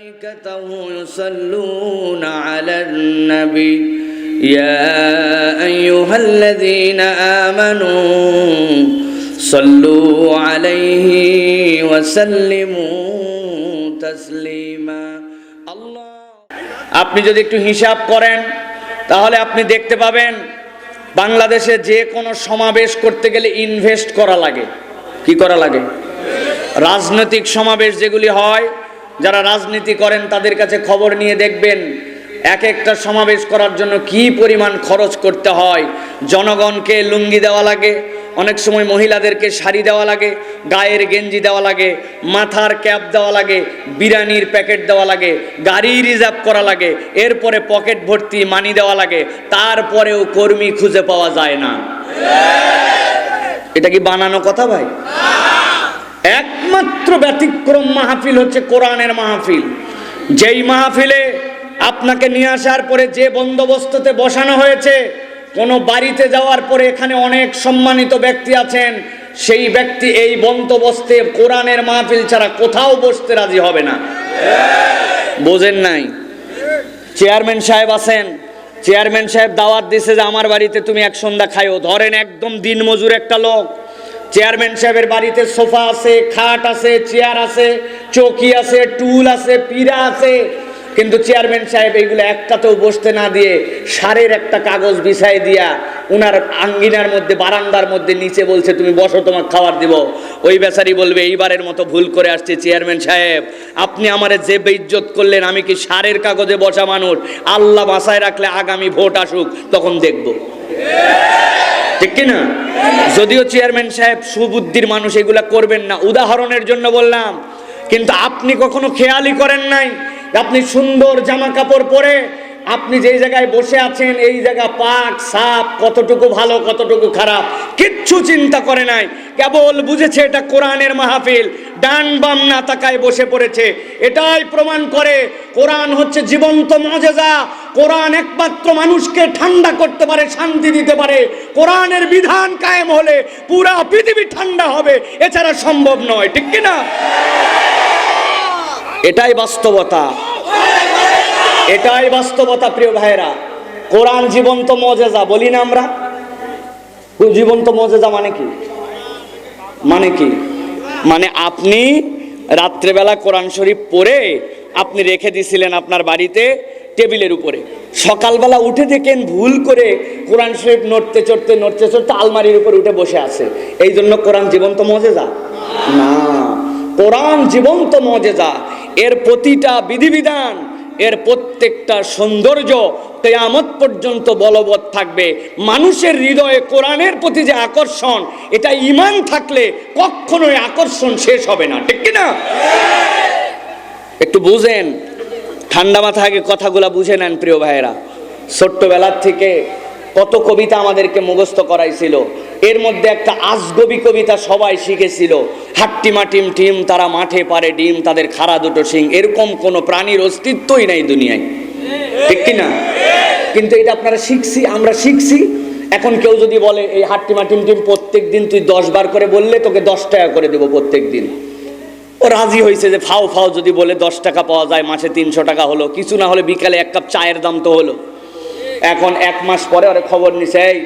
ملائكته يصلون على النبي يا أيها الذين آمنوا صلوا عليه وسلموا تسليما الله আপনি যদি একটু হিসাব করেন তাহলে আপনি দেখতে পাবেন বাংলাদেশে যে কোনো সমাবেশ করতে গেলে ইনভেস্ট করা লাগে। কি করা লাগে? রাজনৈতিক সমাবেশ যেগুলি হয়, যারা রাজনীতি করেন তাদের কাছে খবর নিয়ে দেখবেন এক একটা সমাবেশ করার জন্য কি পরিমাণ খরচ করতে হয়। জনগণকে লুঙ্গি দেওয়া লাগে, অনেক সময় মহিলাদেরকে শাড়ি দেওয়া লাগে, গায়ের গেঞ্জি দেওয়া লাগে, মাথার ক্যাপ দেওয়া লাগে, বিরিয়ানির প্যাকেট দেওয়া লাগে, গাড়ি রিজার্ভ করা লাগে, এরপরে পকেট ভর্তি মানি দেওয়া লাগে, তারপরেও কর্মী খুঁজে পাওয়া যায় না। এটা কি বানানো কথা ভাই? একমাত্র ব্যতিক্রম মাহফিল হচ্ছে কোরআনের মাহফিল। যেই মাহফিলে আপনাকে নিয়ে আসার পরে যে বন্দোবস্ততে বসানো হয়েছে, কোনো বাড়িতে যাওয়ার পরে এখানে অনেক সম্মানিত ব্যক্তি আছেন, সেই ব্যক্তি এই বন্দোবস্তে কোরআনের মাহফিল ছাড়া কোথাও বসতে রাজি হবে না। বোঝেন নাই? চেয়ারম্যান সাহেব আছেন, চেয়ারম্যান সাহেব দাওয়াত দিছে যে আমার বাড়িতে তুমি এক সন্ধ্যা খাইও। ধরেন একদম দিনমজুর একটা লোক, চেয়ারম্যান সাহেবের বাড়িতে সোফা আছে, খাট আছে, চেয়ার আছে, চৌকি আছে, টুল আছে, পীড়া আছে, কিন্তু চেয়ারম্যান সাহেব এইগুলো একটাতেও বসতে না দিয়ে সারের একটা কাগজ বিছাই দিয়া উনার আঙ্গিনার মধ্যে, বারান্দার মধ্যে নিচে বলছে তুমি বসো, তোমার খাবার দিব। ওই বেচারি বলবে এইবারের মতো ভুল করে আসছে চেয়ারম্যান সাহেব, আপনি আমারে যে বেইজ্জত করলেন, আমি কি সারের কাগজে বসা মানুষ? আল্লাহ বাঁচায় রাখলে আগামী ভোট আসুক, তখন দেখব। ঠিক কিনা? যদিও চেয়ারম্যান সাহেব সুবুদ্ধির মানুষ, এগুলা করবেন না, উদাহরণের জন্য বললাম। কিন্তু আপনি কখনো খেয়ালই করেন নাই আপনি সুন্দর জামা কাপড় পরে আপনি যেই জায়গায় বসে আছেন এই জায়গা পাক সাপ, কতটুকু ভালো কতটুকু খারাপ কিচ্ছু চিন্তা করে নাই, কেবল বুঝেছে এটা কোরআনের মাহফিল, ডান বাম না তাকায় বসে পড়েছে। এটাই প্রমাণ করে কোরআন হচ্ছে জীবন্ত মুজিজা। কোরআন একমাত্র মানুষকে ঠান্ডা করতে পারে, শান্তি দিতে পারে। কোরআনের বিধান কায়েম হলে পুরা পৃথিবী ঠান্ডা হবে, এছাড়া সম্ভব নয়। ঠিক কি না? এটাই বাস্তবতা, এটাই বাস্তবতা। প্রিয় ভাইরা, কোরআন জীবন্ত মুজিজা বলি না আমরা? জীবন্ত মুজিজা মানে কি? মানে কি? মানে আপনি রাত্রেবেলা কোরআন শরীফ পড়ে আপনি রেখে দিয়েছিলেন আপনার বাড়িতে টেবিলের উপরে, সকালবেলা উঠে দেখেন ভুল করে কোরআন শরীফ নড়তে চড়তে আলমারির উপর উঠে বসে আছে, এই জন্য কোরআন জীবন্ত মুজিজা না। কোরআন জীবন্ত মুজিজা, এর প্রতিটা বিধিবিধান, এর প্রত্যেকটা সৌন্দর্য কিয়ামত পর্যন্ত বলবৎ থাকবে। মানুষের হৃদয়ে কোরআনের প্রতি যে আকর্ষণ, এটা ঈমান থাকলে কখনোই আকর্ষণ শেষ হবে না। ঠিক কি না? একটু বুঝেন, ঠান্ডা মাথায় আগে কথাগুলা বুঝে নেন। প্রিয় ভাইয়েরা, ছোট্টবেলার থেকে কত কবিতা আমাদেরকে মুখস্থ করাইছিল, এর মধ্যে একটা আজগবি কবিতা সবাই শিখেছিল, হাট্টিমা টিম টিম তারা মাঠে পারে ডিম, তাদের খাড়া দুটো শিং। এরকম কোন প্রাণীর অস্তিত্বই নাই দুনিয়ায়। ঠিক কিনা? কিন্তু এটা আপনারা শিখছি, আমরা শিখছি। এখন কেউ যদি বলে এই হাট্টিমা টিম টিম প্রত্যেক দিন তুই 10 বার করে বললে তোকে 10 টাকা করে দেবো প্রত্যেক দিন, ও রাজি হয়েছে যে ফাও ফাও যদি বলে 10 টাকা পাওয়া যায়, মাসে 300 টাকা হলো, কিছু না হলে বিকালে 1 কাপ চায়ের দাম তো হলো। এখন 1 মাস পরে ওরা খবর নিছে, এই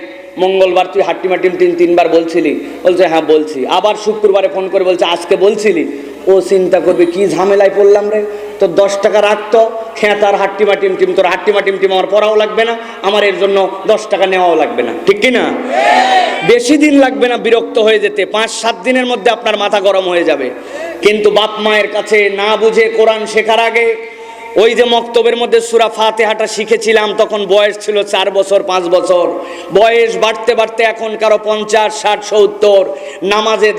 মঙ্গলবার তুই হাট্টিমা টিম টিম 3 বার বলছিলি? বলছে হ্যাঁ বলছি। আবার শুক্রবারে ফোন করে বলছে আজকে বলছিলি? ও চিন্তা করবে কি ঝামেলায় পড়লাম রে, তোর 10 টাকা রাখতো, খেতার হাট্টিমা টিম টিম, তোর হাট্টিমা টিম টিম আমার পড়াও লাগবে না, আমার এর জন্য 10 টাকা নেওয়াও লাগবে না। ঠিক কিনা? বেশি দিন লাগবে না বিরক্ত হয়ে যেতে, 5-7 দিনের মধ্যে আপনার মাথা গরম হয়ে যাবে। কিন্তু বাপ মায়ের কাছে না বুঝে কোরআন শেখার আগে ওই যে মক্তবের মধ্যে সূরা ফাতিহাটা শিখেছিলাম, তখন বয়স ছিল 4 বছর 5 বছর। বয়স বাড়তে বাড়তে এখন কারো 50, 60, 70। নামাজে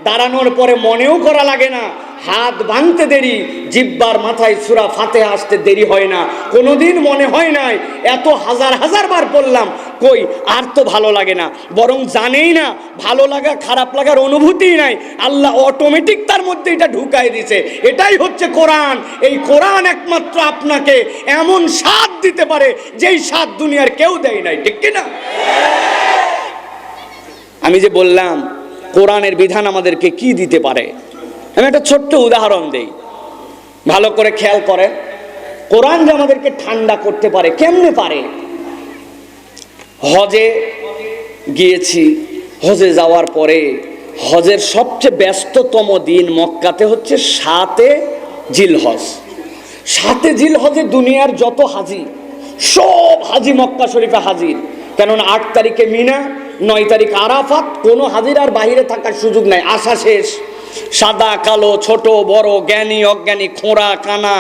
দাঁড়ানোর পরে মনেও করা লাগে না, হাত ভাঙতে দেরি, জিব্বার মাথায় সূরা ফাতিহা আসতে দেরি হয় না। কোনোদিন মনে হয় নাই এত হাজার বার পড়লাম, কই আর তো ভালো লাগে না, বরং জানেই না ভালো লাগা খারাপ লাগার অনুভূতিই নাই, আল্লাহ অটোমেটিক তার মধ্যে এটা ঢুকাই দিছে। এটাই হচ্ছে কোরআন। এই কোরআন একমাত্র আপনাকে এমন স্বাদ দিতে পারে যেই স্বাদ দুনিয়ার কেউ দেয় নাই। ঠিক কিনা? আমি যে বললাম কোরআনের বিধান আমাদেরকে কি দিতে পারে, আমি একটা ছোট্ট উদাহরণ দেই। ভালো করে খেয়াল করেন, কোরআন যে আমাদেরকে ঠান্ডা করতে পারে, কেমনে পারে? হজে গিয়েছি, হজে যাওয়ার পরে হজের সবচেয়ে ব্যস্ততম দিন মক্কাতে হচ্ছে 7 জিলহজ। 7 জিলহজে দুনিয়ার যত হাজি, সব হাজি মক্কা শরীফে হাজির। কেননা 8 তারিখে মিনা, 9 তারিখ আরাফাত, কোনো হাজির আর বাহিরে থাকার সুযোগ নাই, আসা শেষ। সাদা কালো, ছোট বড়, জ্ঞানী অজ্ঞানী, খোঁড়া কানা,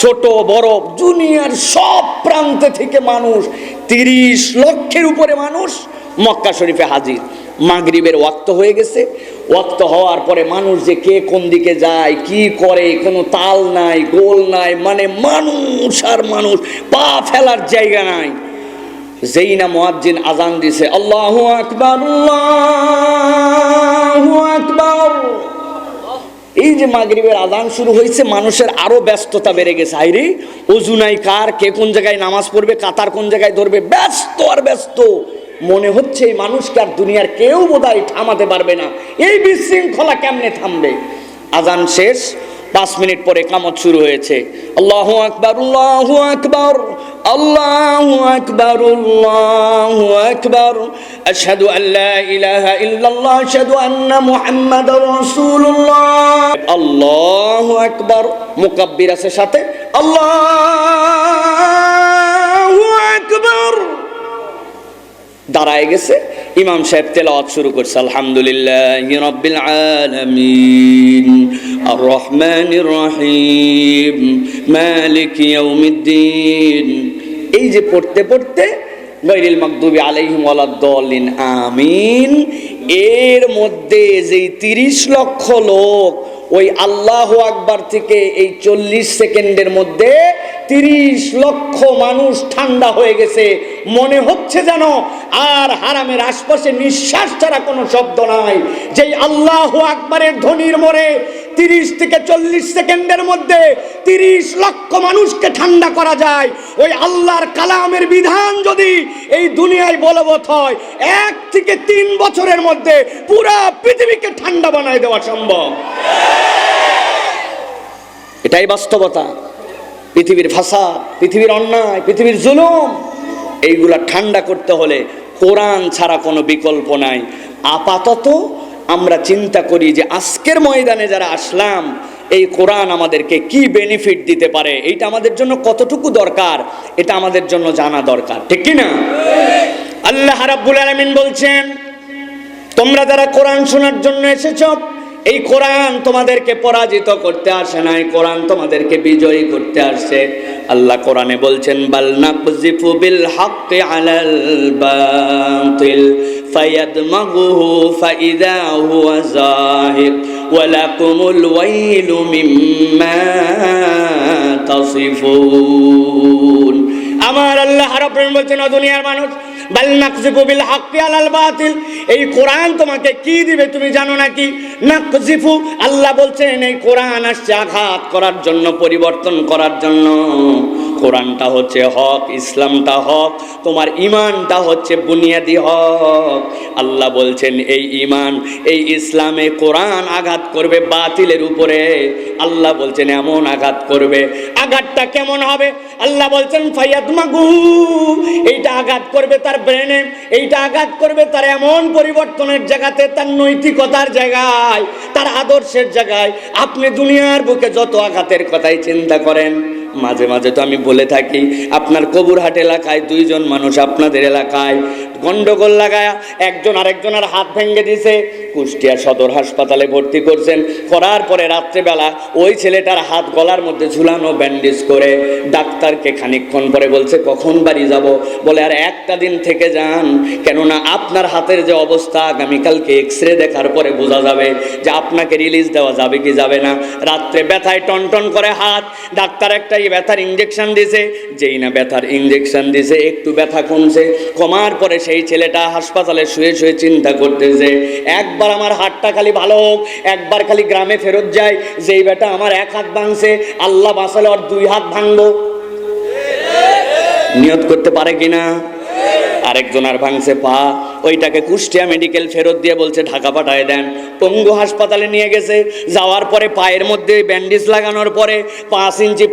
ছোট বড়, দুনিয়ার সব প্রান্তে থেকে মানুষ, 30 লক্ষের উপরে মানুষ মক্কা শরীফে হাজির। মাগরিবের ওয়াক্ত হয়ে গেছে। ওয়াক্ত হওয়ার পরে মানুষ যে কে কোন দিকে যায়, কি করে, কোনো তাল নাই, গোল নাই, মানে মানুষ আর মানুষ, পা ফেলার জায়গা নাই। যেই না মুয়াজ্জিন আজান দিছে, আল্লাহু আকবার, আল্লাহু আকবার, এই যে মাগরিবের আজান শুরু হয়েছে, মানুষের আরো ব্যস্ততা বেড়ে গেছে। আইরে ওযু নাই কার, কে কোন জায়গায় নামাজ পড়বে, কাতার কোন জায়গায় ধরবে, ব্যস্ত আর ব্যস্ত। মনে হচ্ছে এই মানুষকে আর দুনিয়ার কেউ বোধহয় থামাতে পারবে না। এই বিশৃঙ্খলা কেমনে থামবে? আজান শেষ, 5 মিনিট পরে ইকামত শুরু হয়েছে। আল্লাহু আকবার, আল্লাহু আকবার, আল্লাহু আকবার, আল্লাহু আকবার, আশহাদু আল্লা ইলাহা ইল্লাল্লাহ, আশহাদু আন্না মুহাম্মাদার রাসূলুল্লাহ। আল্লাহু আকবার, মুকাব্বির আছে সাথে, আল্লাহু আকবার। দাঁড়ায় গেছে, ইমাম সাহেব তেলাওয়াত শুরু করছে, আলহামদুলিল্লাহি রাব্বিল আলামিন, আর রহমানির রহিম, মালিক ইয়াউমিদ্দিন। এই যে পড়তে পড়তে গায়রিল মাগদুবি আলাইহিম ওয়ালাদ-দাল্লিন আমিন, এর মধ্যে যেই 30 লক্ষ লোক ওই আল্লাহু আকবার থেকে এই 40 সেকেন্ডের মধ্যে 30 লক্ষ মানুষ ঠান্ডা হয়ে গেছে। মনে হচ্ছে যেন আর হারামের আশপাশে নিঃশ্বাস ছাড়া কোনো শব্দ নাই। যেই আল্লাহু আকবারের ধ্বনির মোড়ে 30 থেকে 40 সেকেন্ডের মধ্যে 30 লক্ষ মানুষকে ঠান্ডা করা যায়, ওই আল্লাহর কালামের বিধান যদি এই দুনিয়ায় বলবৎ হয়, 1 থেকে 3 বছরের মধ্যে পুরা পৃথিবীকে ঠান্ডা বানায় দেওয়া সম্ভব। এটাই বাস্তবতা। পৃথিবীর ফাসাদ, পৃথিবীর অন্যায়, পৃথিবীর জুলুম, এইগুলা ঠান্ডা করতে হলে কোরআন ছাড়া কোনো বিকল্প নাই। আপাতত আমরা চিন্তা করি যে আজকের ময়দানে যারা আসলাম, এই কোরআন আমাদেরকে কি বেনিফিট দিতে পারে, এইটা আমাদের জন্য কতটুকু দরকার, এটা আমাদের জন্য জানা দরকার, ঠিক কি না? আল্লাহ রাব্বুল আলামিন বলছেন, তোমরা যারা কোরআন শোনার জন্য এসেছো, এই কোরআন তোমাদেরকে পরাজিত করতে আসে নাই, কোরআন তোমাদেরকে বিজয়ী করতে আসছে। আল্লাহ কোরআনে বলছেন, বাল নাকযিফু বিল হাক্কি আলাল বাতিল ফায়াদমাগুহু ফাইযা হুয়া যাহিক ওয়া লাকুমুল ওয়াইলু মিম্মা তাসিফুন। আমার আল্লাহ রাব্বুল আলামিন বলছেন, ও দুনিয়ার মানুষ, বাল নাকযিফু বিল হাক্কি আলাল বাতিল, এই কোরআন তোমাকে কি দিবে তুমি জানো নাকি? নাকযিফু, আল্লাহ বলছেন এই কোরআন আসছে আঘাত করার জন্য, পরিবর্তন করার জন্য। কোরআনটা হচ্ছে হক, ইসলামটা হক, তোমার ইমানটা হচ্ছে বুনিয়াদি হক। আল্লাহ বলছেন এই ইমান, এই ইসলামে কোরআন আঘাত করবে বাতিলের উপরে। আল্লাহ বলছেন এমন আঘাত করবে। আঘাতটা কেমন হবে? আল্লাহ বলছেন ফায়াদমাগু, এইটা আঘাত করবে তার ব্রেনে, এইটা আঘাত করবে তার এমন পরিবর্তনের জায়গাতে, তার নৈতিকতার জায়গায়, তার আদর্শের জায়গায়। আপনি দুনিয়ার বুকে যত আঘাতের কথাই চিন্তা করেন, মাঝে মাঝে তো আমি বলে থাকি, আপনার কবুরহাট এলাকায় 2 জন মানুষ আপনাদের এলাকায় গন্ডগোল লাগায়া একজন আরেকজনের হাত ভেঙে দিছে, কুষ্টিয়া সদর হাসপাতালে ভর্তি করছেন। করার পরে রাত্রেবেলা ওই ছেলেটার হাত গলার মধ্যে ঝুলানো, ব্যান্ডেজ করে। ডাক্তারকে খানিকক্ষণ পরে বলছে কখন বাড়ি যাব? বলে আর একটা দিন থেকে যান, কেননা আপনার হাতের যে অবস্থা, আগামীকালকে এক্সরে দেখার পরে বোঝা যাবে যে আপনাকে রিলিজ দেওয়া যাবে কি যাবে না। রাত্রে ব্যথায় টনটন করে হাত, ডাক্তার একটা ব্যথার ইঞ্জেকশন দিছে। যেই না ব্যথার ইঞ্জেকশন দিছে, একটু ব্যথা কমছে, কমার পরে সেই ছেলেটা হাসপাতালে শুয়ে শুয়ে চিন্তা করতেছে, একবার আমার হাতটা খালি ভালো হোক, একবার খালি গ্রামে ফেরত যায়। যেই বেটা আমার 1 হাত ভাঙছে, আল্লাহ বাঁচালে আর 2 হাত ভাঙবো। নিয়ত করতে পারে কিনা? আরেকজনের ভাঙছে পা, ওইটাকে কুষ্টিয়া মেডিকেল ফেরত দিয়ে বলছে ঢাকা পাঠায় দেন। পঙ্গু হাসপাতালে নিয়ে গেছে, যাওয়ার পরে পায়ের মধ্যে ব্যান্ডেজ লাগানোর পরে 5 ইঞ্চি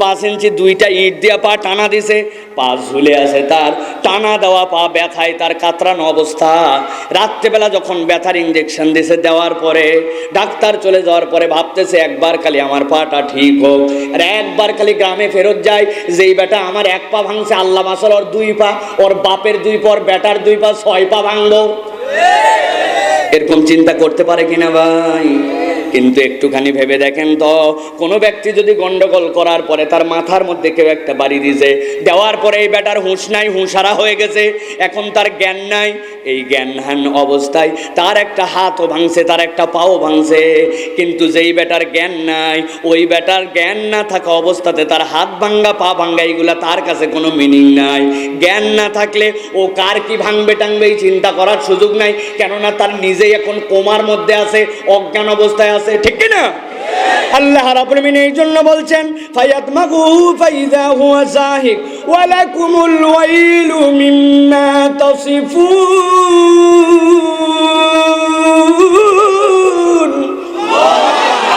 2টা ইট দিয়ে পা টানা দিছে, পা ঝুলে আছে তার, টানা দেওয়া পা ব্যথায় তার কাতরানো অবস্থা। রাত্রেবেলা যখন ব্যথার ইঞ্জেকশন দিছে, দেওয়ার পরে ডাক্তার চলে যাওয়ার পরে ভাবতেছে একবার খালি আমার পাটা ঠিক হোক, আর একবার খালি গ্রামে ফেরত যায়, যেই বেটা আমার 1 পা ভাঙছে আল্লাহ মাসাল ওর 2 পা, ওর বাপের 2 পা, ওর বেটার 2 পা, 6 পা ভাঙলো। এরকম চিন্তা করতে পারে কিনা ভাই? কিন্তু একটুখানি ভেবে দেখেন তো, কোনো ব্যক্তি যদি গন্ডগোল করার পরে তার মাথার মধ্যে কেউ একটা বাড়ি দিয়েছে, দেওয়ার পরে এই বেটার হুঁশ নাই, হুঁশারা হয়ে গেছে, এখন তার জ্ঞান নাই, এই জ্ঞানহান অবস্থায় তার একটা হাতও ভাঙছে, তার একটা পাও ভাঙছে। কিন্তু যেই বেটার জ্ঞান নাই, ওই বেটার জ্ঞান না থাকা অবস্থাতে তার হাত ভাঙ্গা পা ভাঙ্গা এইগুলা তার কাছে কোনো মিনিং নাই। জ্ঞান না থাকলে ও কার কি ভাঙবে টাঙবে এই চিন্তা করার সুযোগ নাই, কেননা তার নিজেই এখন কোমার মধ্যে আছে, অজ্ঞান অবস্থায় আছে, ঠিক কি না? আল্লাহ রাব্বুল আলামিন এই জন্য বলছেন ফায়াতমাগু ফাইযা হুয়া যাহিক ওয়া লাকুমুল ওয়াইলু মিম্মা তাসিফুন।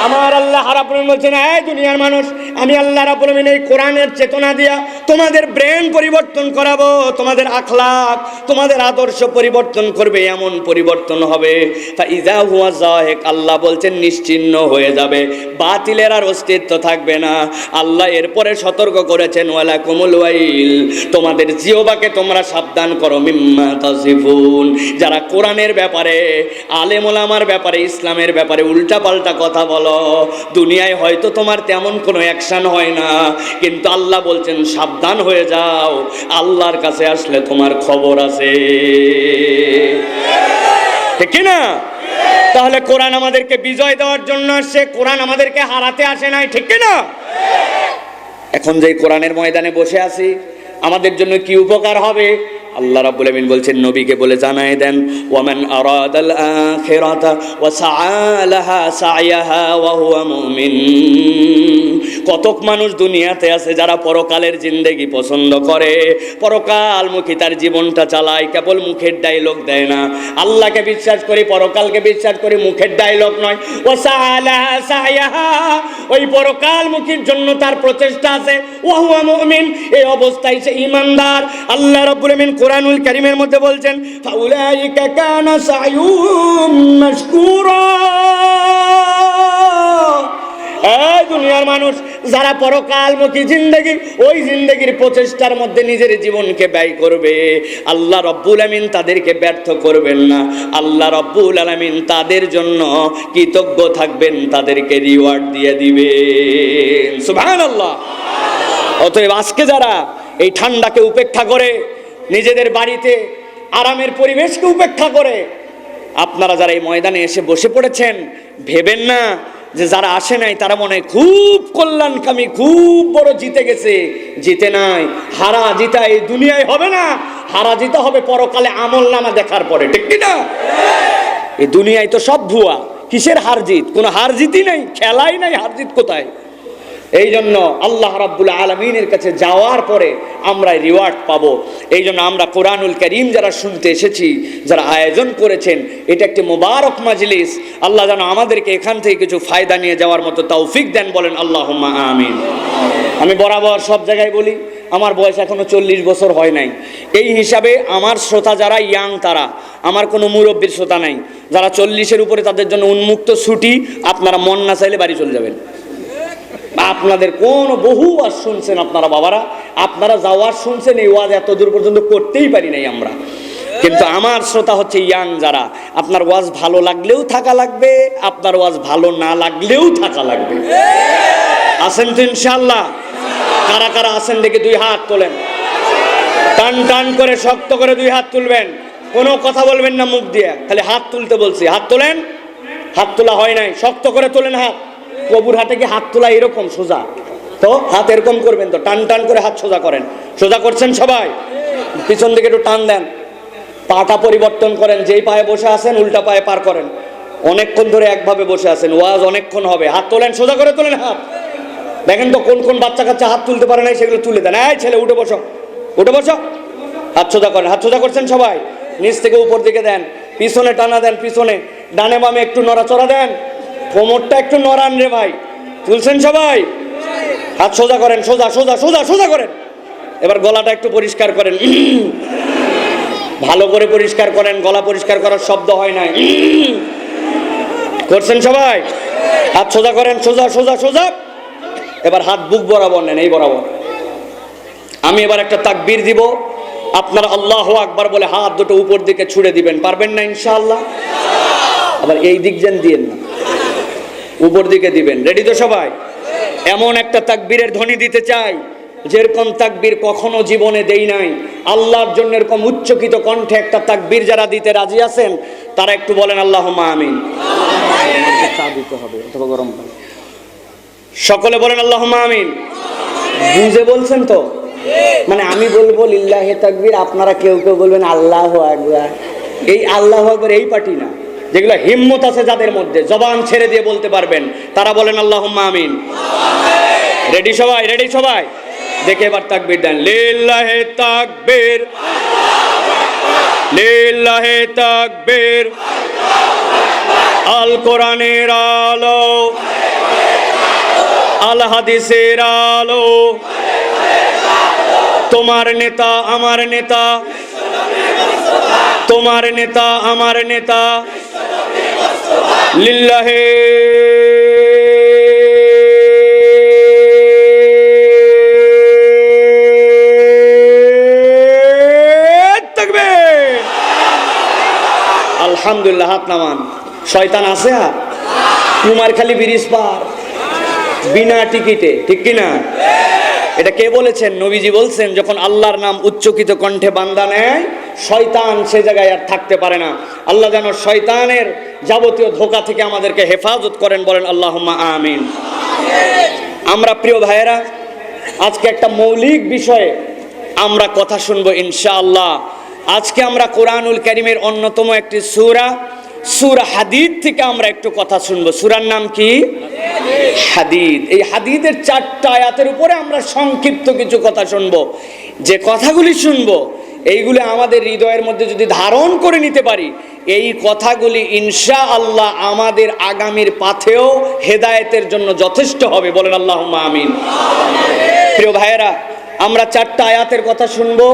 আমার আল্লাহ রাব্বুল আলামিন বলছেন, এই দুনিয়ার মানুষ, আমি আল্লাহ রাব্বুল আলামিন এই কোরআনের চেতনা দিয়া তোমাদের ব্রেন পরিবর্তন করাবো, তোমাদের আখলাক, তোমাদের আদর্শ পরিবর্তন করবে, এমন পরিবর্তন হবে ফাইযা হুয়া যাহিক, আল্লাহ বলছেন নিশ্চিহ্ন হয়ে যাবে, বাতিলের আর অস্তিত্ব থাকবে না। আল্লাহ এরপরে সতর্ক করেছেন ওয়ালাকুমুল ওয়াইল, তোমাদের জিহ্বাকে তোমরা সাবধান করো মিম্মা তাসিফুন, যারা কোরআনের ব্যাপারে, আলেম ওলামার ব্যাপারে, ইসলামের ব্যাপারে উল্টাপাল্টা কথা বলো। দুনিয়ায় হয়তো তোমার তেমন কোনো অ্যাকশন হয় না, কিন্তু আল্লাহ বলছেন সাবধান হয়ে যাও, আল্লাহর কাছে আসলে তোমার খবর আছে, ঠিক কি না? তাহলে কোরআন আমাদেরকে বিজয় দেওয়ার জন্য আসছে, কোরআন আমাদেরকে হারাতে আসে নাই, ঠিক কি না? এখন যে কোরআনের ময়দানে বসে আছি, আমাদের জন্য কি উপকার হবে? আল্লাহ রাব্বুল আমিন বলছেন নবীকে বলে জানায় দেন, ওয়ামান আরাদাল আখিরাতা ওয়া সাআলাহা সায়াহা ওয়া হুয়া মুমিন। কতক মানুষ দুনিয়াতে আছে যারা পরকালের জিন্দেগি পছন্দ করে, পরকালমুখী তার জীবনটা চালায়, কেবল মুখের ডায়লগ দেয় না। আল্লাহকে বিশ্বাস করি, পরকালকে বিশ্বাস করি, মুখের ডায়লগ নয়। ওয়া সাআলাহা সায়াহা, ওই পরকালমুখীর জন্য তার প্রচেষ্টা আছে, ওয়া হুয়া মুমিন, এই অবস্থায় সে ঈমানদার। আল্লাহ রাব্বুল আমিন কোরআনুল কারীমের মধ্যে বলছেন ফাউলাইকা কানা সায়ুম মাশকুরা। এই দুনিয়ার মানুষ যারা পরকালমুখী জিন্দেগি, ওই জিন্দেগির প্রচেষ্টার মধ্যে নিজের জীবনকে ব্যয় করবে, আল্লাহ রাব্বুল আমিন তাদেরকে ব্যর্থ করবেন না। আল্লাহ রাব্বুল আলামিন তাদের জন্য কৃতজ্ঞ থাকবেন, তাদেরকে রিওয়ার্ড দিয়ে দিবেন। সুবহানাল্লাহ। অতএব আজকে যারা এই ঠান্ডাকে উপেক্ষা করে, নিজেদের বাড়িতে আরামের পরিবেশকে উপেক্ষা করে আপনারা যারা এই ময়দানে এসে বসে পড়েছেন, ভেবেন না যে যারা আসে নাই তারা মনে হয় খুব কল্যাণকামী, খুব বড় জিতে গেছে। জিতে নাই, হারা জিতা এই দুনিয়ায় হবে না, হারা জিতা হবে পরকালে আমল নামা দেখার পরে, ঠিক কি না? এই দুনিয়ায় তো সব ভুয়া, কিসের হার জিত? কোনো হার জিতই নাই, খেলাই নাই, হার জিত কোথায়? এই জন্য আল্লাহ রাব্বুল আলামিনের কাছে যাওয়ার পরে আমরা রিওয়ার্ড পাবো। এই জন্য আমরা কোরআনুল কারীম যারা শুনতে এসেছি, যারা আয়োজন করেছেন, এটা একটি মুবারক মাজলিস। আল্লাহ যেন আমাদেরকে এখান থেকে কিছু ফায়দা নিয়ে যাওয়ার মতো তৌফিক দেন, বলেন আল্লাহুম্মা আমিন। আমি বরাবর সব জায়গায় বলি, আমার বয়স এখনো 40 বছর হয় নাই। এই হিসাবে আমার শ্রোতা যারা ইয়াং, তারা, আমার কোনো মুরব্বীর শ্রোতা নাই। যারা 40-এর উপরে তাদের জন্য উন্মুক্ত ছুটি, আপনারা মন না চাইলে বাড়ি চলে যাবেন। আপনাদের কোন বহু ওয়াজ শুনছেন আপনারা বাবারা, আপনারা যা ওয়াজ শুনছেন এই ওয়াজ এত দূর পর্যন্ত করতেই পারি নাই আমরা। কিন্তু আমার শ্রোতা হচ্ছে ইয়াং যারা, আপনার ওয়াজ ভালো লাগলেও থাকা লাগবে, আপনার ওয়াজ ভালো না লাগলেও থাকা লাগবে। আছেন তো ইনশাআল্লাহ? কারা কারা আছেন দেখে 2 হাত তোলেন, টান টান করে শক্ত করে 2 হাত তুলবেন, কোনো কথা বলবেন না মুখ দিয়ে, খালি হাত তুলতে বলছি। হাত তোলেন, হাত তোলা হয় নাই, শক্ত করে তোলেন হাত। কবুর হাতে কি হাত তোলা এরকম সোজা? তো হাত এরকম করবেন, তো টান টান করে হাত সোজা করেন। সোজা করছেন সবাই? পিছন দিকে একটু টান দেন, পাটা পরিবর্তন করেন, যেই পায়ে বসে আছেন উল্টা পায়ে পার করেন। অনেকক্ষণ ধরে একভাবে বসে আছেন, ওয়াজ অনেকক্ষণ হবে। হাত তোলেন, সোজা করে তোলেন হাত। দেখেন তো কোন কোন বাচ্চা কাচ্চা হাত তুলতে পারে নাই, সেগুলো তুলে দেন। এই ছেলে উঠে বসো, উঠে বসো, হাত সোজা করেন। হাত সোজা করছেন সবাই? নিচ থেকে উপর দিকে দেন, পিছনে টানা দেন, পিছনে ডানে বামে একটু নড়াচড়া দেন, কোমরটা একটু নড়ান রে ভাই। তুলছেন সবাই? হাত সোজা করেন, সোজা সোজা সোজা সোজা করেন। এবার গলাটা একটু পরিষ্কার করেন, ভালো করে পরিষ্কার করেন, গলা পরিষ্কার করার শব্দ হয় নাই। করছেন সবাই? হাত সোজা করেন, সোজা সোজা সোজা। এবার হাত বুক বরাবর নেন, এই বরাবর। আমি এবার একটা তাকবীর দিব, আপনারা আল্লাহু আকবার বলে হাত দুটো উপর দিকে ছুড়ে দিবেন। পারবেন না ইনশাআল্লাহ? আবার এই দিক যেন দিয়েন না, উপর দিকে দিবেন। রেডি তো সবাই? এমন একটা তাকবীরের ধ্বনি দিতে চাই যেরকম তাকবীর কখনো জীবনে দেই নাই। আল্লাহর জন্য এরকম উচ্চকিত কণ্ঠে একটা তাকবীর যারা দিতে রাজি আছেন তারা একটু বলেন আল্লাহুম্মা আমিন। চা দিতে হবে অথবা গরম পানি। সকলে বলেন আল্লাহুম্মা আমিন। বুঝে বলছেন তো? মানে আমি বলবো লিল্লাহি তাকবীর, আপনারা কেউ কেউ বলবেন আল্লাহু আকবার। এই আল্লাহু আকবার এই পার্টি না, যেগুলো হিম্মত আছে যাদের মধ্যে, জবান ছেড়ে দিয়ে বলতে পারবেন, তারা বলেন আল্লাহুম্মা আমিন। রেডি সবাই? রেডি সবাই? দেখে এবার তাকবীর দেন। লিল্লাহি তাকবীর, লিল্লাহি তাকবীর। আল কোরআনের আলো, আল হাদিসের আলো, তোমার নেতা আমার নেতা, তোমার নেতা আমার নেতা, লিল্লাহি তাকবীর। আলহামদুলিল্লাহ। হাত নামান। শয়তান আছে? কুমারখালী ব্রিজ পার বিনা টিকিটে, ঠিক কিনা? এটা কে বলেছেন? নবীজি বলছেন, যখন আল্লাহর নাম উচ্চকিত কণ্ঠে বান্দা নেয়, শয়তান সে জায়গায় আর থাকতে পারে না। আল্লাহ যেন শয়তানের যাবতীয় ধোঁকা থেকে আমাদেরকে হেফাজত করেন, বলেন আল্লাহুম্মা আমিন। আমরা প্রিয় ভাইয়েরা, আজকে একটা মৌলিক বিষয়ে আমরা কথা শুনবো ইনশাআল্লাহ। আজকে আমরা কোরআনুল কারীমের অন্যতম একটি সূরা, সূরা হাদীদ থেকে আমরা একটু কথা শুনবো। সূরার নাম কি? হাদীদ। এই হাদীদের 4টা আয়াতের উপরে আমরা সংক্ষিপ্ত কিছু কথা শুনবো। যে কথাগুলি শুনবো এইগুলি আমাদের হৃদয়ের মধ্যে যদি ধারণ করে নিতে পারি, এই কথাগুলি ইনশাআল্লাহ আমাদের আগামীর পাথেও হেদায়েতের জন্য যথেষ্ট হবে, বলেন আল্লাহুম্মা আমিন। প্রিয় ভাইয়েরা, আমরা 4টা আয়াতের কথা শুনবো।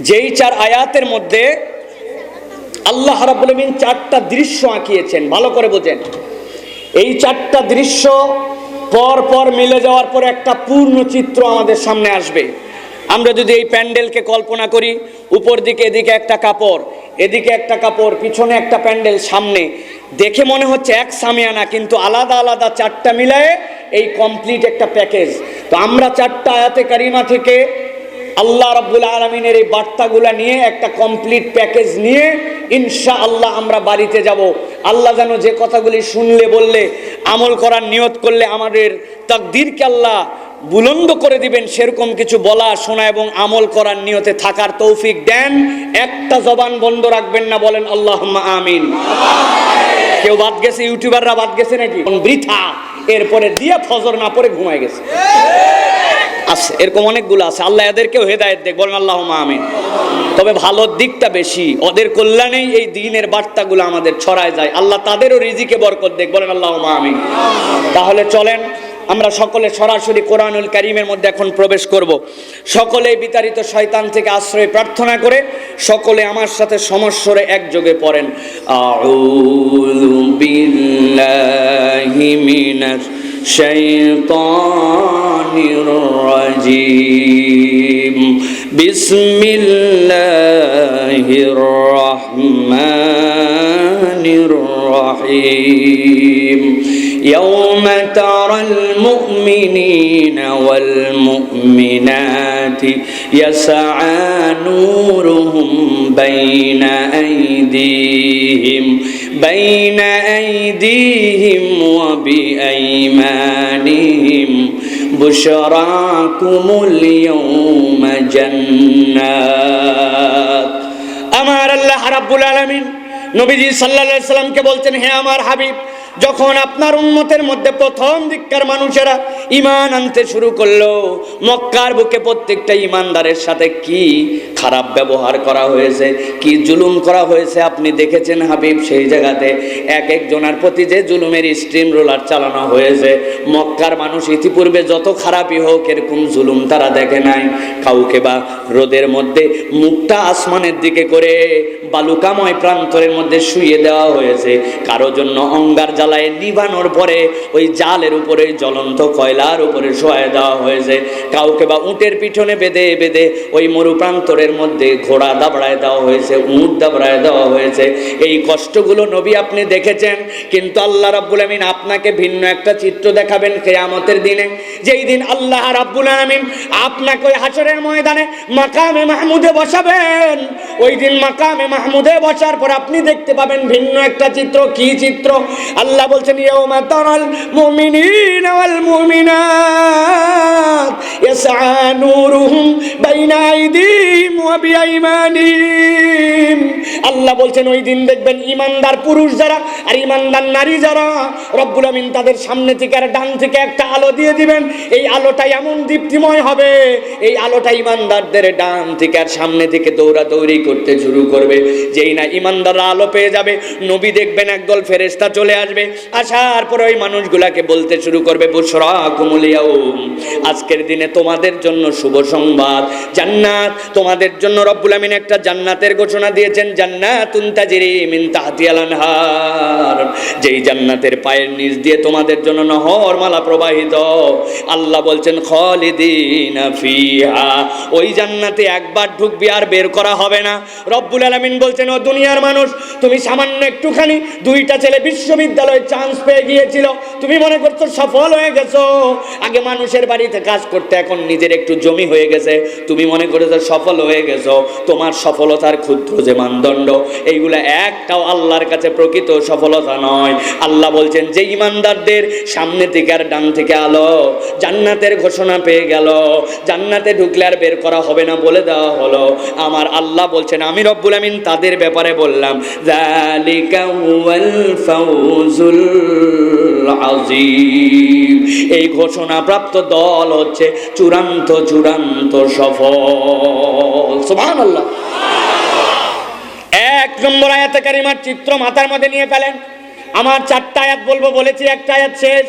যেই 4 আয়াতের মধ্যে আল্লাহ রাব্বুল আমিন 4টা দৃশ্য আঁকিয়েছেন, ভালো করে বোঝেন। এই 4টা দৃশ্য পর পর মিলে যাওয়ার পরে একটা পূর্ণ চিত্র আমাদের সামনে আসবে। আমরা যদি এই প্যান্ডেলকে কল্পনা করি, উপর দিকে এদিকে একটা কাপড়, এদিকে একটা কাপড়, পিছনে একটা প্যান্ডেল, সামনে দেখে মনে হচ্ছে এক সামিয়ানা, কিন্তু আলাদা আলাদা 4টা মিলায়ে এই কমপ্লিট একটা প্যাকেজ। তো আমরা 4টা আয়াতে কারিমা থেকে আল্লাহ রাব্বুল আলামিনের এই বার্তাগুলা নিয়ে একটা কমপ্লিট প্যাকেজ নিয়ে ইনশাআল্লাহ আমরা বাড়িতে যাব। আল্লাহ যেন যে কথাগুলি শুনলে বললে আমল করার নিয়ত করলে আমাদের তাকদীরকে আল্লাহ বুলন্দ করে দিবেন, সেরকম কিছু বলা, শোনা এবং আমল করার নিয়তে থাকার তৌফিক দেন। একটা জবান বন্ধ রাখবেন না, বলেন আল্লাহুম্মা আমিন। কেউ বাদ গেছে? ইউটিউবাররা বাদ গেছে নাকি? বৃথা এরপরে দিয়ে ফজর না পড়ে ঘুমায় গেছে আছে, এরকম অনেকগুলো আছে। আল্লাহ এদেরকেও হেদায়েত দেখ, বলেন আল্লাহুম্মা আমিন। তবে ভালো দিকটা বেশি, ওদের কল্যাণেই এই দ্বীনের বার্তাগুলো আমাদের ছড়ায় যায়। আল্লাহ তাদেরও রিজিকে বরকত দেখ, বলেন আল্লাহুম্মা আমিন। তাহলে চলেন আমরা সকলে সরাসরি কোরআনুল কারীমের মধ্যে এখন প্রবেশ করব। সকলেই বিতাড়িত শয়তান থেকে আশ্রয় প্রার্থনা করে সকলে আমার সাথে সমস্বরে একযোগে পড়েন, আউযু বিল্লাহি মিনাশ শাইতানির রাজিম, বিসমিল্লাহির রহমানির রহিম। يوم ترى المؤمنين والمؤمنات يسعى نورهم بين أيديهم وبأيمانهم بشراكم اليوم جنات। আমার আল্লাহ রাব্বুল আলামিন নবীজি সাল্লাল্লাহু আলাইহি সাল্লামকে বলছেন, হে আমার হাবিব, যখন আপনার উম্মতের মধ্যে প্রথম দিককার মানুষেরা ঈমান আনতে শুরু করলো। মক্কার বুকে প্রত্যেকটা ঈমানদারের সাথে কি খারাপ ব্যবহার করা হয়েছে, কি জুলুম করা হয়েছে আপনি দেখেছেন হাবিব। সেই জায়গাতে এক একজনের প্রতি যে জুলুমের স্টিম রোলার চালানো হয়েছে, মক্কার মানুষ ইতিপূর্বে যত খারাপই হোক এরকম জুলুম তারা দেখে নাই। কাউকে বা রোদের মধ্যে মুখটা আসমানের দিকে করে বালুকাময় প্রান্তরের মধ্যে শুইয়ে দেওয়া হয়েছে, কারো জন্য অঙ্গার জ্বালায় নিভানোর পরে ওই জালের উপরে জ্বলন্ত কয়লার উপরে শোয়া দেওয়া হয়েছে। কাউকে বা উটের পিছনে বেঁধে বেঁধে ওই মরু প্রান্তরের মধ্যে ঘোড়া দাবড়ায় দেওয়া হয়েছে, উট দাবড়ায় দেওয়া হয়েছে। এই কষ্টগুলো নবী আপনি দেখেছেন। কিন্তু আল্লাহ রাব্বুল আমিন আপনাকে ভিন্ন একটা চিত্র দেখাবেন কিয়ামতের দিনে, যেই দিন আল্লাহ রাব্বুল আমিন আপনাকে ওই হাশরের ময়দানে মাকামে মাহমুদে বসাবেন। ওই দিন মাকামে মাহমুদে বসার পর আপনি দেখতে পাবেন ভিন্ন একটা চিত্র। কি চিত্র? আল্লাহ বলছেন ইয়াউমা তারাল মুমিনিনা ওয়াল মুমিনাত ইয়াসআ নূরুহুম বাইনা আইদিহিম ওয়া বিআইমানিহিম। আল্লাহ বলছেন ওই দিন দেখবেন ঈমানদার পুরুষ যারা আর ঈমানদার নারী যারা, রব্বুল আমিন তাদের সামনে থেকে আর ডান থেকে একটা আলো দিয়ে দিবেন। এই আলোটা এমন দীপ্তিময় হবে, এই আলোটা ঈমানদারদের ডান থেকে আর সামনে থেকে দৌড়াদৌড়ি করতে শুরু করবে। যেই না ঈমানদাররা আলো পেয়ে যাবে, নবী দেখবেন একদল ফেরেশতা চলে আসবে। আসার পরে ওই মানুষগুলাকে বলতে শুরু করবে বুশরাকুমুল ইয়াউম, আজকের দিনে তোমাদের জন্য শুভ সংবাদ, জান্নাত তোমাদের জন্য। রব্বুল আমিন একটা জান্নাতের ঘোষণা দিয়েছেন, জান্নাতুন তাজরি মিন তাহতিহাল আনহার, যেই জান্নাতের পায়ের নিচ দিয়ে তোমাদের জন্য নহরমালা প্রবাহিত। আল্লাহ বলছেন খালিদিনা ফিহা, ওই জান্নাতে একবার ঢুকবি আর বের করা হবে না। রব্বুল আলামিন বলছেন ও দুনিয়ার মানুষ, তুমি সামান্য একটুখানি দুইটা ছেলে বিশ্ববিদ্যালয়ে চান্স পেয়ে গিয়েছিল, তুমি মনে করছো সফল হয়ে গেছো। আগে মানুষের বাড়িতে কাজ করতে, এখন নিজের একটু জমি হয়ে গেছে, তুমি মনে করেছো সফল হয়ে গেছো। তোমার সফলতার ক্ষুদ্র যে মানদণ্ড, এইগুলা একটাও আল্লাহর কাছে প্রকৃত সফলতা নয়। আল্লাহ বলছেন যে ঈমানদারদের সামনে থেকে আর ডান থেকে আলো, জান্নাতের ঘোষণা পেয়ে গেল, জান্নাতে ঢুকলে আর বের করা হবে না বলে দেওয়া হলো। আমার আল্লাহ বলছেন আমি রব্বুল আমিন তাদের ব্যাপারে বললাম যালিকা হুয়াল ফাউজুল আযীম, এই ঘোষণা প্রাপ্ত দল হচ্ছে চূড়ান্ত সফল। সুবহানাল্লাহ। এক নম্বর আয়াতে কারিমার চিত্র মাথার মধ্যে নিয়ে ফেলেন। আমার 4টা আয়াত বলবো, বলেছি একটা আয়াত শেষ।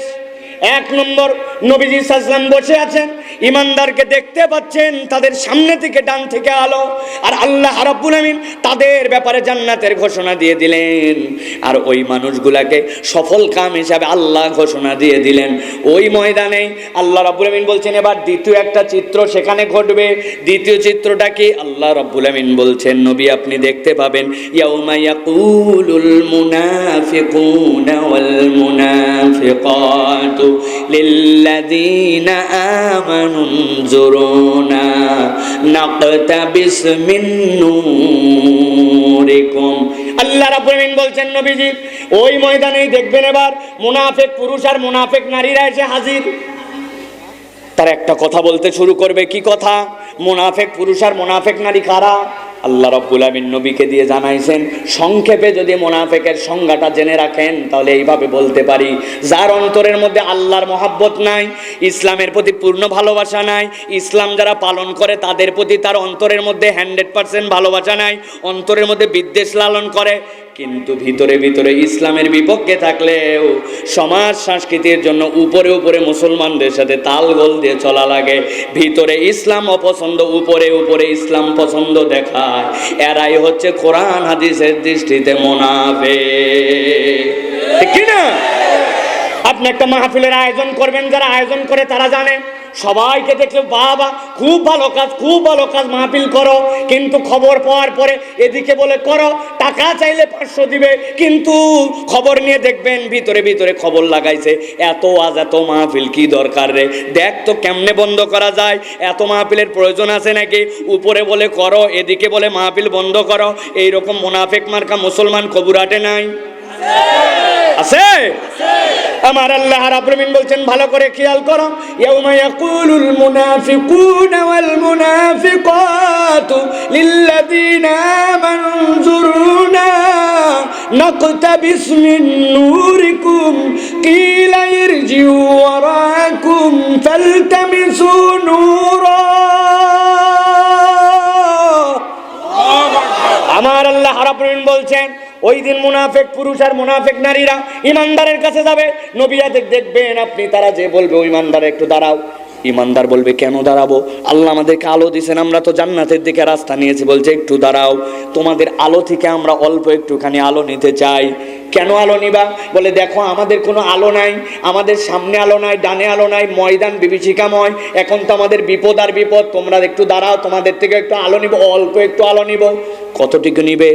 এক নম্বর, নবীজি সাল্লাল্লাহু আলাইহি ওয়াসাল্লাম বসে আছেন, ঈমানদারকে দেখতে পাচ্ছেন, তাদের সামনে থেকে ডান থেকে আলো, আর আল্লাহ রাব্বুল আমিন তাদের ব্যাপারে জান্নাতের ঘোষণা দিয়ে দিলেন। আর ওই মানুষগুলাকে সফল কাম হিসাবে আল্লাহ ঘোষণা দিয়ে দিলেন। ওই ময়দানে আল্লাহ রাব্বুল আমিন বলছেন এবার দ্বিতীয় একটা চিত্র সেখানে ঘটবে। দ্বিতীয় চিত্রটা কি? আল্লাহ রাব্বুল আমিন বলছেন নবী আপনি দেখতে পাবেন ইয়াউমা ইয়াকুলুল মুনাফিকুনা ওয়াল মুনাফিকাতু লিল্লাযীনা আমানু যুরুনা নাকতাবিস মিন নূরিকুম। আল্লাহ রাব্বুল আমিন বলছেন নবীজি ওই ময়দানেই দেখবেন এবার মুনাফিক পুরুষ আর মুনাফিক নারীরা এসে হাজির। তার একটা কথা বলতে শুরু করবে। কি কথা? মুনাফিক পুরুষ আর মুনাফিক নারী কারা? আল্লাহ রাব্বুল আমিন নবীকে দিয়ে জানাইছেন। সংক্ষেপে যদি মুনাফিকের সংজ্ঞাটা জেনে রাখেন তাহলে এইভাবে বলতে পারি, যার অন্তরের মধ্যে আল্লাহর মহব্বত নাই, ইসলামের প্রতি পূর্ণ ভালোবাসা নাই, ইসলাম যারা পালন করে তাদের প্রতি তার অন্তরের মধ্যে 100% ভালোবাসা নাই, অন্তরের মধ্যে বিদ্বেষ লালন করে, কিন্তু ভিতরে ভিতরে ইসলামের বিপক্ষে থাকলেও সমাজ সংস্কৃতির জন্য উপরে উপরে মুসলমানদের সাথে তালগোল দিয়ে চলা লাগে, ভিতরে ইসলাম অপছন্দ, উপরে উপরে ইসলাম পছন্দ দেখায়, এরাই হচ্ছে কোরআন হাদিসের দৃষ্টিতে মুনাফিক। ঠিক কি না? আপনি একটা মাহফিলের আয়োজন করবেন, যারা আয়োজন করে তারা জানে, সবাইকে দেখলে বাবা খুব ভালো কাজ মাহফিল করো, কিন্তু খবর পাওয়ার পরে এদিকে বলে করো, টাকা চাইলে 500 দিবে, কিন্তু খবর নিয়ে দেখবেন ভিতরে ভিতরে খবর লাগাইছে এত আজ এত মাহফিল কি দরকার রে, দেখ তো কেমনে বন্ধ করা যায়, এত মাহফিলের প্রয়োজন আছে নাকি, উপরে বলে করো এদিকে বলে মাহফিল বন্ধ করো। এইরকম মুনাফিক মার্কা মুসলমান কবুরাটে নাই? আছে। আমার আল্লাহ রাব্বুল আমিন বলছেন ভালো করে খেয়াল করো, ইয়াউমা ইয়াকুলুল মুনাফিকুনা ওয়াল মুনাফিকাতু লিল্লাযীনা আমানু যুরুনা নাকতাবিস মিন নূরিকুম কিলা ইরজিউ ওয়ারাকুম ফালতামিসু নূরা। আমার আল্লাহ রাব্বুল আলামিন বলছেন ওই দিন মুনাফিক পুরুষ আর মুনাফিক নারীরা ইমানদারের কাছে যাবে, নবীরা দেখবেন আপনি, তারা যে বলবে ওই ইমানদার একটু দাঁড়াও। ইমানদার বলবে কেন দাঁড়াবো, আল্লাহ আমাদেরকে আলো দিয়েছেন, আমরা তো জান্নাতের দিকে রাস্তা নিয়েছি, বলছে একটু দাঁড়াও, তোমাদের আলো থেকে আমরা অল্প একটুখানি আলো নিতে চাই। কেন আলো নিবা, বলে দেখো আমাদের কোনো আলো নাই, আমাদের সামনে আলো নাই, ডানে আলো নাই, ময়দান বিভীষিকাময়, এখন তো আমাদের বিপদ আর বিপদ, তোমরা একটু দাঁড়াও, তোমাদের থেকে একটু আলো নিব, অল্প একটু আলো নিব। কতটুকু নিবে,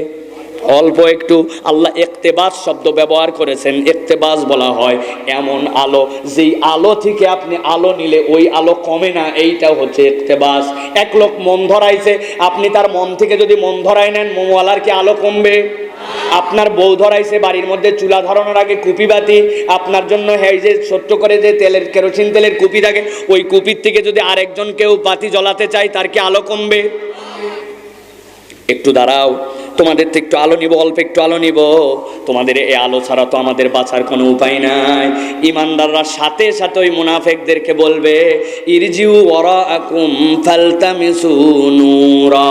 অল্প একটু। আল্লাহ ইক্তেবাস শব্দ ব্যবহার করেছেন, ইক্তেবাস বলা হয় এমন আলো যেই আলো থেকে আপনি আলো নিলে ওই আলো কমে না, এইটাও হচ্ছে ইক্তেবাস। এক লোক মন ধরাইছে, আপনি তার মন থেকে যদি মন ধরাই নেন, মোমওয়ালার কি আলো কমবে? আপনার বউ ধরাইছে, বাড়ির মধ্যে চুলা ধরানোর আগে কুপি বাতি, আপনার জন্য এই যে ছোট্ট করে যে তেলের কেরোসিন তেলের কুপি থাকে, ওই কুপির থেকে যদি আরেকজন কেউ বাতি জ্বলাতে চায়, তার কি আলো কমবে? একটু দাঁড়াও, তোমাদের থেকে একটু আলো নিব, অল্প একটু আলো নিব, তোমাদের এই আলো ছাড়া তো আমাদের বাঁচার কোনো উপায় নাই। ইমানদাররা সাথে সাথে ওই মুনাফিকদেরকে বলবে ইরজিউ ওয়ারাআকুম ফালতামিসু নূরা।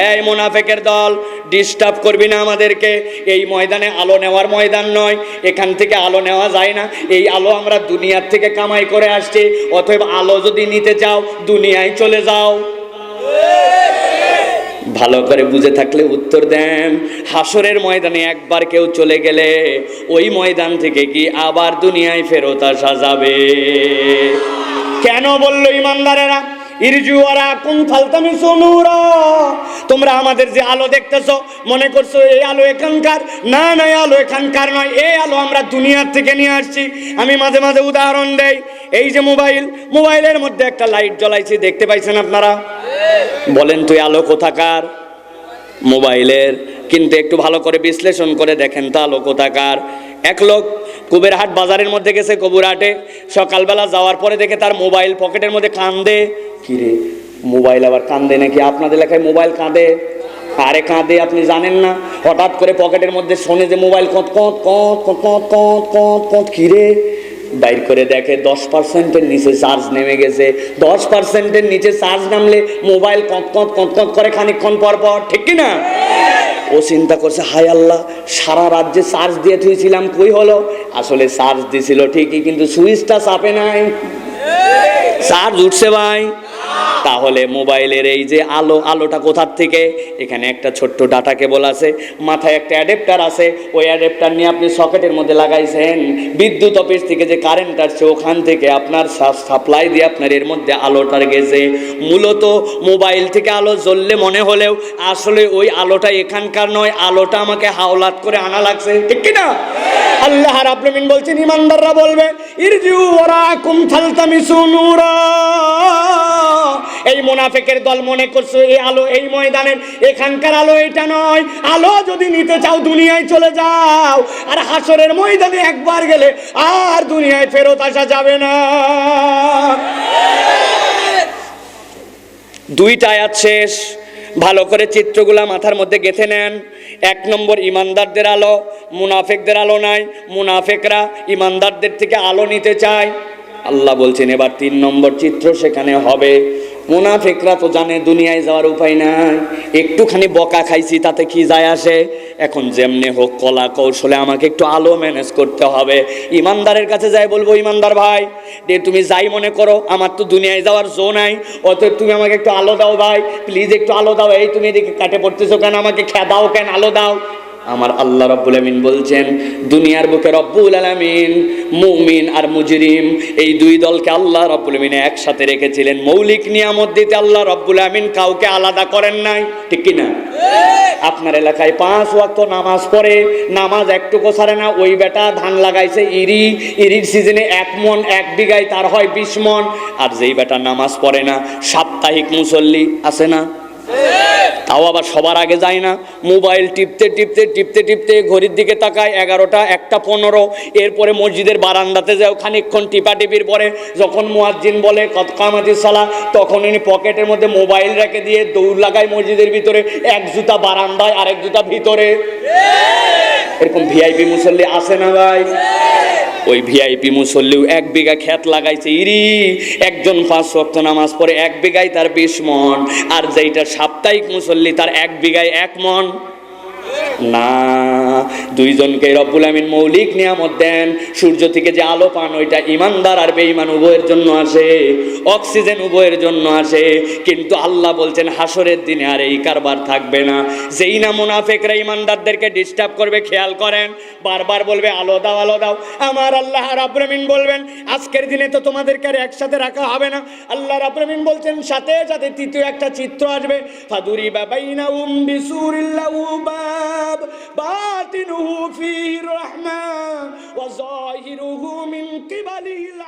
এই মুনাফিকের দল, ডিস্টার্ব করবি না আমাদেরকে, এই ময়দানে আলো নেওয়ার ময়দান নয়, এখান থেকে আলো নেওয়া যায় না, এই আলো আমরা দুনিয়ার থেকে কামাই করে আসছি, অতএব আলো যদি নিতে চাও দুনিয়ায় চলে যাও। ভালো করে বুঝে থাকলে উত্তর দেন, হাসরের ময়দানে একবার কেউ চলে গেলে ওই ময়দান থেকে কি আবার দুনিয়ায় ফেরত আসা যাবে? কেন বললো ইমানদারেরা ইরজু ওয়ারাকুম ফালতামিসু নূরা, তোমরা আমাদের যে আলো দেখতেছো মনে করছো এই আলো এখানকার, না না এই আলো এখানকার নয়, এই আলো আমরা দুনিয়ার থেকে নিয়ে আসছি। আমি মাঝে মাঝে উদাহরণ দেই, এই যে মোবাইলের মধ্যে একটা লাইট জ্বলাইছি, দেখতে পাইছেন আপনারা? বলেন তুই আলো কোথাকার? মোবাইলের। কিন্তু একটু ভালো করে বিশ্লেষণ করে দেখেন তো আলো কোথাকার। এক লোক কুবেরহাট বাজারের মধ্যে গেছে, কবুরহাটে, সকালবেলা যাওয়ার পরে দেখে তার মোবাইল পকেটের মধ্যে কান্দে। কিরে মোবাইল আবার কান্দে নাকি? আপনাদের এলাকায় মোবাইল কাঁদে? আরে কাঁদে, আপনি জানেন না? হঠাৎ করে পকেটের মধ্যে শোনে যে মোবাইল কত কত কত কত কত কত কত, কিরে বাইর করে দেখে 10%-এর নিচে চার্জ নেমে গেছে। 10%-এর নিচে চার্জ নামলে মোবাইল কত কত কত কত করে খানিকক্ষণ পর পর, ঠিক কি না? ও চিন্তা করছে হায় আল্লাহ, সারা রাজ্যে চার্জ দিয়ে থুইছিলাম, কই হলো? আসলে চার্জ দিছিল ঠিকই, কিন্তু সুইচটা চাপে নাই, চার্জ উঠছে ভাই। তাহলে মোবাইলের এই যে আলোটা কোথার থেকে? এখানে একটা ছোট্ট ডাটা কেবল আছে, মাথায় একটা অ্যাডাপ্টার আছে, ওই অ্যাডাপ্টার নিয়ে আপনি সকেটের মধ্যে লাগাইছেন, বিদ্যুৎ অফিস থেকে যে কারেন্ট আসছে ওখান থেকে আপনার সাপ্লাই দিয়ে আপনার এর মধ্যে আলোটার গেছে। মূলত মোবাইল থেকে আলো জ্বললে মনে হলেও আসলে ওই আলোটা এখানকার নয়, আলোটা আমাকে হাওলাত করে আনা লাগছে, ঠিক কি না? আল্লাহ রাব্বুল আলামিন বলছেন ইমানদাররা বলবে ইরজিউ ওয়ারাকুম ফালতামিসু নূরা। এই মুনাফিকের দল মনে করছে এই আলো এই ময়দানের, এখানকার আলো এটা নয়, আলো যদি নিতে চাও দুনিয়ায় চলে যাও, আর হাসরের ময়দানে একবার গেলে আর দুনিয়ায় ফেরত আসা যাবে না। দুইটা আয়াত শেষ, ভালো করে চিত্রগুলা মাথার মধ্যে গেঁথে নেন। 1 নম্বর ইমানদারদের আলো, মুনাফিকদের আলো নাই, মুনাফিকরা ইমানদারদের থেকে আলো নিতে চায়। আল্লাহ বলছেন এবার 3 নম্বর চিত্র সেখানে হবে। মুনাফিকরা তো জানে দুনিয়ায় যাওয়ার উপায় নাই, একটুখানি বকা খাইছি তাতে কি যায় আসে, এখন যেমনি হোক কলা কৌশলে আমাকে একটু আলো ম্যানেজ করতে হবে। ইমানদারের কাছে যাই বলবো ইমানদার ভাই, তুমি যাই মনে করো আমার তো দুনিয়ায় যাওয়ার জো নাই, অতএব তুমি আমাকে একটু আলো দাও ভাই, প্লিজ একটু আলো দাও। এই তুমি এদিকে কাটে পড়তেছো কেন, আমাকে দাও কেন, আলো দাও। আমার আল্লাহ রাব্বুল আলামিন বলছেন দুনিয়ার বুকে রব্বুল আলামিন মুমিন আর মুজরিম এই দুই দলকে আল্লাহ রাব্বুল আলামিন একসাথে রেখেছিলেন। মৌলিক নিয়ামত দিতে আল্লাহ রাব্বুল আলামিন কাউকে আলাদা করেন নাই, ঠিক কি না? আপনার এলাকায় 5 ওয়াক্ত নামাজ পড়ে, নামাজ একটুকু ছাড়ে না, ওই বেটা ধান লাগাইছে ইরির সিজনে 1 মণ 1 বিঘায় তার হয় 20 মণ। আর যেই বেটা নামাজ পড়ে না, সাপ্তাহিক মুসল্লি আছে না, তাও আবার সবার আগে যায় না, মোবাইল টিপতে টিপতে টিপতে টিপতে ঘড়ির দিকে তাকায় 11টা 1:15, এরপরে মসজিদের বারান্দাতে যাও, খানিকক্ষণ টিপাটিপির পরে যখন মুয়াজ্জিন বলে কদ কামাতিস সালাহ, তখন ইনি পকেটের মধ্যে মোবাইল রেখে দিয়ে দৌড় লাগায় মসজিদের ভিতরে, এক জুতা বারান্দায় আরেক জুতা ভিতরে। এরকম ভিআইপি মুসল্লি আছে না ভাই? ওই ভিআইপি মুসল্লিও 1 বিঘা ক্ষেত লাগাইছে, ইরি একজন 5 ওয়াক্ত নামাজ পড়ে 1 বিঘায় তার 20 মণ, আর যেইটা সাপ্তাহিক মুসল্লি তার 1 বিঘায় 1 মণ। না, দুইজনকে রব্বুল আমিন মৌলিক নিয়ামত দেন। সূর্য থেকে যে আলো পান ওইটা ইমানদার আর বেঈমান উভয়ের জন্য আসে, অক্সিজেন উভয়ের জন্য আসে, কিন্তু আল্লাহ বলছেন হাসরের দিনে আর এই কারবার থাকবে না। যেই না মুনাফিকরা ইমানদারদেরকে ডিস্টার্ব করবে, খেয়াল করেন, বারবার বলবে আলো দাও আলো দাও, আমার আল্লাহ রাব্বুল আমিন বলবেন আজকের দিনে তো তোমাদেরকে আর একসাথে রাখা হবে না। আল্লাহ রাব্বুল আমিন বলছেন সাথে সাথে তৃতীয় একটা চিত্র আসবে, ফাদুরিবা বাইনাহুম বিসুরিল লাহু বাব বাতিনুহু ফীহি রাহমা ওয়া যাহিরুহু মিন কিবালিহিল